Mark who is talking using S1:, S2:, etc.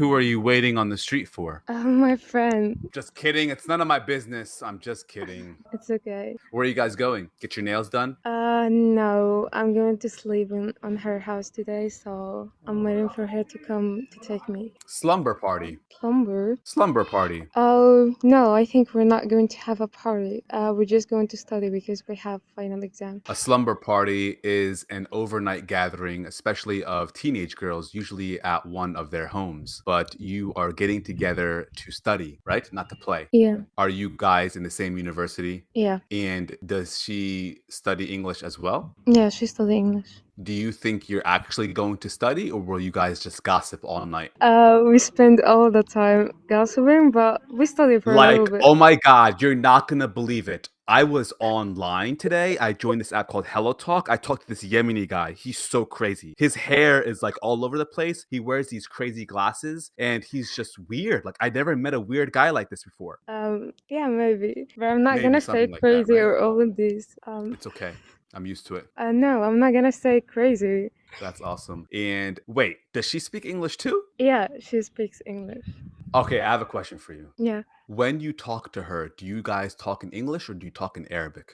S1: Who are you waiting on the street for?
S2: My friend.
S1: Just kidding. It's none of my business. I'm just kidding.
S2: It's okay.
S1: Where are you guys going? Get your nails done?
S2: No, I'm going to sleep on her house today, so I'm waiting for her to come to take me.
S1: Slumber party.
S2: Plumber?
S1: Slumber party.
S2: Oh, no, I think we're not going to have a party. We're just going to study because we have final exam.
S1: A slumber party is an overnight gathering, especially of teenage girls, usually at one of their homes. But you are getting together to study, right? Not to play.
S2: Yeah,
S1: Are you guys in the same university?
S2: yeah.
S1: And does she study English as well?
S2: Yeah, she study English.
S1: Do you think you're actually going to study, or will you guys just gossip all night?
S2: We spend all the time gossiping, but we study for a little
S1: Like,
S2: bit.
S1: oh my God, you're not gonna believe it. I was online today. I joined this app called HelloTalk. I talked to this Yemeni guy. He's so crazy. His hair is like all over the place. He wears these crazy glasses and he's just weird. Like, I never met a weird guy like this before.
S2: Yeah, maybe. But I'm not
S1: Maybe
S2: gonna say
S1: something like that,
S2: crazy
S1: right?
S2: or all of this.
S1: It's okay. I'm used to it.
S2: No, I'm not gonna say crazy.
S1: That's awesome. And wait, does she speak English too?
S2: Yeah, she speaks English.
S1: Okay, I have a question for you.
S2: Yeah.
S1: When you talk to her, do you guys talk in English or do you talk in Arabic?